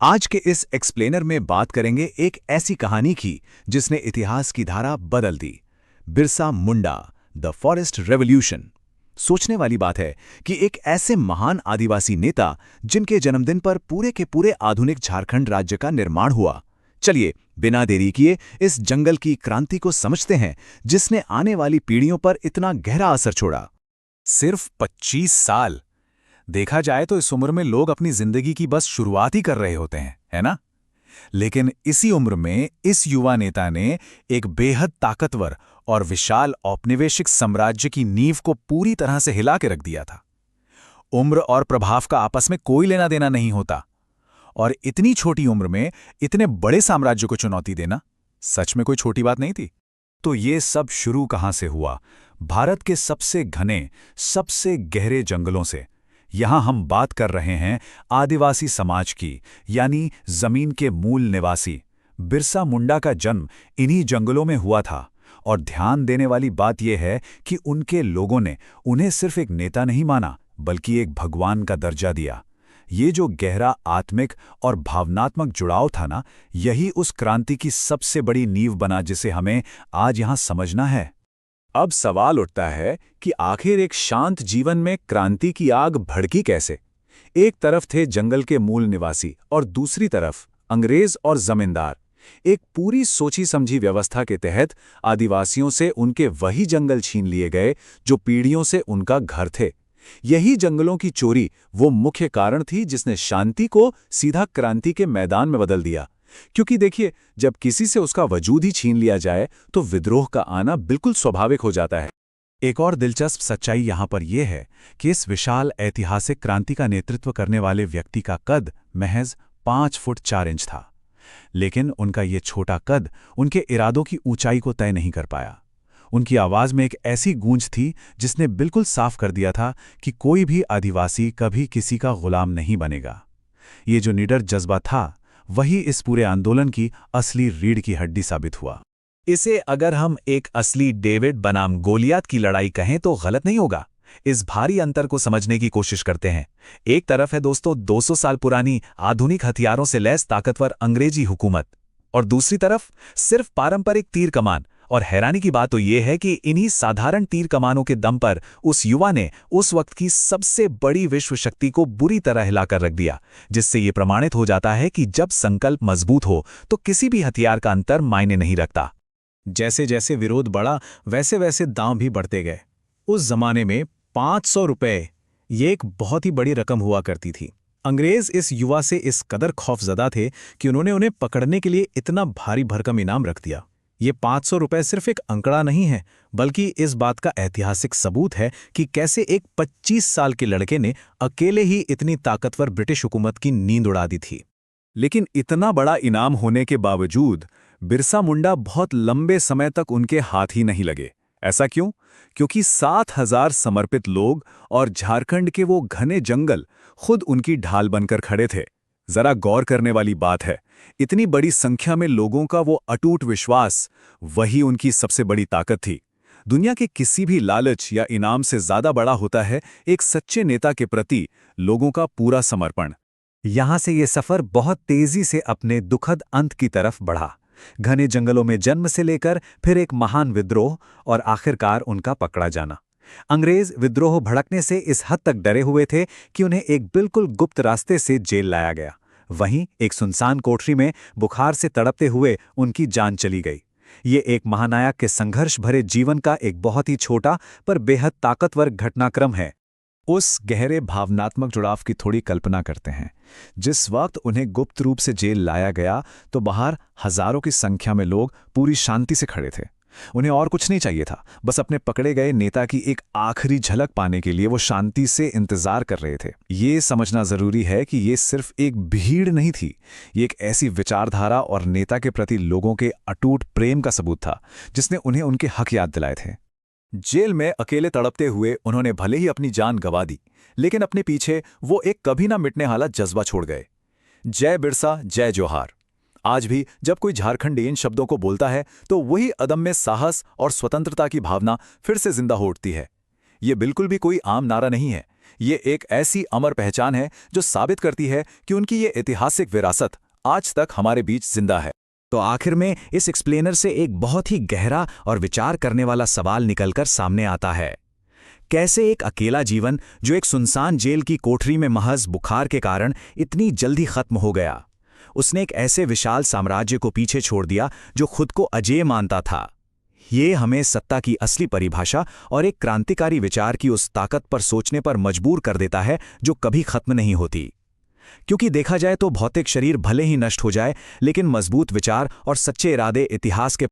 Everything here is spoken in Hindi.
आज के इस एक्सप्लेनर में बात करेंगे एक ऐसी कहानी की जिसने इतिहास की धारा बदल दी। Birsa Munda, the forest revolution. सोचने वाली बात है कि एक ऐसे महान आदिवासी नेता जिनके जन्मदिन पर पूरे के पूरे आधुनिक झारखंड राज्य का निर्माण हुआ। चलिए बिना देरी किए इस जंगल की क्रांति को समझते हैं जिसने आने वाली पीढ़ियों पर इतना गहरा असर छोड़ा। सिर्फ 25 साल। देखा जाए तो इस उम्र में लोग अपनी जिंदगी की बस शुरुआत ही कर रहे होते हैं, है ना? लेकिन इसी उम्र में इस युवा नेता ने एक बेहद ताकतवर और विशाल औपनिवेशिक साम्राज्य की नींव को पूरी तरह से हिला के रख दिया था। उम्र और प्रभाव का आपस में कोई लेना देना नहीं होता, और इतनी छोटी उम्र में इतने बड़े साम्राज्य को चुनौती देना सच में कोई छोटी बात नहीं थी। तो ये सब शुरू कहां से हुआ? भारत के सबसे घने, सबसे गहरे जंगलों से। यहां हम बात कर रहे हैं आदिवासी समाज की, यानी जमीन के मूल निवासी। बिरसा मुंडा का जन्म इन्हीं जंगलों में हुआ था, और ध्यान देने वाली बात यह है कि उनके लोगों ने उन्हें सिर्फ एक नेता नहीं माना, बल्कि एक भगवान का दर्जा दिया। ये जो गहरा आत्मिक और भावनात्मक जुड़ाव था ना, यही उस क्रांति की सबसे बड़ी नींव बना जिसे हमें आज यहां समझना है। अब सवाल उठता है कि आखिर एक शांत जीवन में क्रांति की आग भड़की कैसे? एक तरफ थे जंगल के मूल निवासी और दूसरी तरफ अंग्रेज और जमींदार। एक पूरी सोची समझी व्यवस्था के तहत आदिवासियों से उनके वही जंगल छीन लिए गए जो पीढ़ियों से उनका घर थे। यही जंगलों की चोरी वो मुख्य कारण थी जिसने शांति को सीधा क्रांति के मैदान में बदल दिया। क्योंकि देखिए, जब किसी से उसका वजूद ही छीन लिया जाए तो विद्रोह का आना बिल्कुल स्वाभाविक हो जाता है। एक और दिलचस्प सच्चाई यहां पर यह है कि इस विशाल ऐतिहासिक क्रांति का नेतृत्व करने वाले व्यक्ति का कद महज 5 फुट 4 इंच था। लेकिन उनका ये छोटा कद उनके इरादों की ऊंचाई को तय नहीं कर पाया। उनकी आवाज में एक ऐसी गूंज थी जिसने बिल्कुल साफ कर दिया था कि कोई भी आदिवासी कभी किसी का गुलाम नहीं बनेगा। ये जो निडर जज्बा था, वही इस पूरे आंदोलन की असली रीढ़ की हड्डी साबित हुआ। इसे अगर हम एक असली डेविड बनाम गोलियात की लड़ाई कहें तो गलत नहीं होगा। इस भारी अंतर को समझने की कोशिश करते हैं। एक तरफ है दोस्तों 200 साल पुरानी आधुनिक हथियारों से लैस ताकतवर अंग्रेजी हुकूमत, और दूसरी तरफ सिर्फ पारंपरिक तीर कमान। और हैरानी की बात तो यह है कि इन्हीं साधारण तीर कमानों के दम पर उस युवा ने उस वक्त की सबसे बड़ी विश्व शक्ति को बुरी तरह हिलाकर रख दिया, जिससे यह प्रमाणित हो जाता है कि जब संकल्प मजबूत हो तो किसी भी हथियार का अंतर मायने नहीं रखता। जैसे जैसे विरोध बढ़ा, वैसे वैसे दांव भी बढ़ते गए। उस जमाने में 500 रुपए ये एक बहुत ही बड़ी रकम हुआ करती थी। अंग्रेज इस युवा से इस कदर खौफजदा थे कि उन्होंने उन्हें पकड़ने के लिए इतना भारी भरकम इनाम रख दिया। ये 500 रुपए सिर्फ एक अंकड़ा नहीं है, बल्कि इस बात का ऐतिहासिक सबूत है कि कैसे एक 25 साल के लड़के ने अकेले ही इतनी ताकतवर ब्रिटिश हुकूमत की नींद उड़ा दी थी। लेकिन इतना बड़ा इनाम होने के बावजूद बिरसा मुंडा बहुत लंबे समय तक उनके हाथ ही नहीं लगे। ऐसा क्यों? क्योंकि 7,000 समर्पित लोग और झारखंड के वो घने जंगल खुद उनकी ढाल बनकर खड़े थे। जरा गौर करने वाली बात है, इतनी बड़ी संख्या में लोगों का वो अटूट विश्वास, वही उनकी सबसे बड़ी ताकत थी। दुनिया के किसी भी लालच या इनाम से ज्यादा बड़ा होता है एक सच्चे नेता के प्रति लोगों का पूरा समर्पण। यहां से ये सफर बहुत तेजी से अपने दुखद अंत की तरफ बढ़ा। घने जंगलों में जन्म से लेकर फिर एक महान विद्रोह और आखिरकार उनका पकड़ा जाना। अंग्रेज विद्रोह भड़कने से इस हद तक डरे हुए थे कि उन्हें एक बिल्कुल गुप्त रास्ते से जेल लाया गया। वहीं एक सुनसान कोठरी में बुखार से तड़पते हुए उनकी जान चली गई। ये एक महानायक के संघर्ष भरे जीवन का एक बहुत ही छोटा पर बेहद ताकतवर घटनाक्रम है। उस गहरे भावनात्मक जुड़ाव की थोड़ी कल्पना करते हैं। जिस वक्त उन्हें गुप्त रूप से जेल लाया गया तो बाहर हजारों की संख्या में लोग पूरी शांति से खड़े थे। उन्हें और कुछ नहीं चाहिए था, बस अपने पकड़े गए नेता की एक आखिरी झलक पाने के लिए वो शांति से इंतजार कर रहे थे। ये समझना जरूरी है कि ये सिर्फ एक भीड़ नहीं थी, ये एक ऐसी विचारधारा और नेता के प्रति लोगों के अटूट प्रेम का सबूत था जिसने उन्हें उनके हक याद दिलाए थे। जेल में अकेले तड़पते हुए उन्होंने भले ही अपनी जान गंवा दी, लेकिन अपने पीछे वो एक कभी ना मिटने वाला जज्बा छोड़ गए। जय बिरसा, जय जोहार। आज भी जब कोई झारखंडी इन शब्दों को बोलता है तो वही अदम्य साहस और स्वतंत्रता की भावना फिर से जिंदा हो उठती है। ये बिल्कुल भी कोई आम नारा नहीं है, ये एक ऐसी अमर पहचान है जो साबित करती है कि उनकी ये ऐतिहासिक विरासत आज तक हमारे बीच जिंदा है। तो आखिर में इस एक्सप्लेनर से एक बहुत ही गहरा और विचार करने वाला सवाल निकलकर सामने आता है। कैसे एक अकेला जीवन जो एक सुनसान जेल की कोठरी में महज बुखार के कारण इतनी जल्दी खत्म हो गया। उसने एक ऐसे विशाल साम्राज्य को पीछे छोड़ दिया जो खुद को अजेय मानता था। ये हमें सत्ता की असली परिभाषा और एक क्रांतिकारी विचार की उस ताकत पर सोचने पर मजबूर कर देता है जो कभी खत्म नहीं होती। क्योंकि देखा जाए तो भौतिक शरीर भले ही नष्ट हो जाए, लेकिन मजबूत विचार और सच्चे इरादे इतिहास के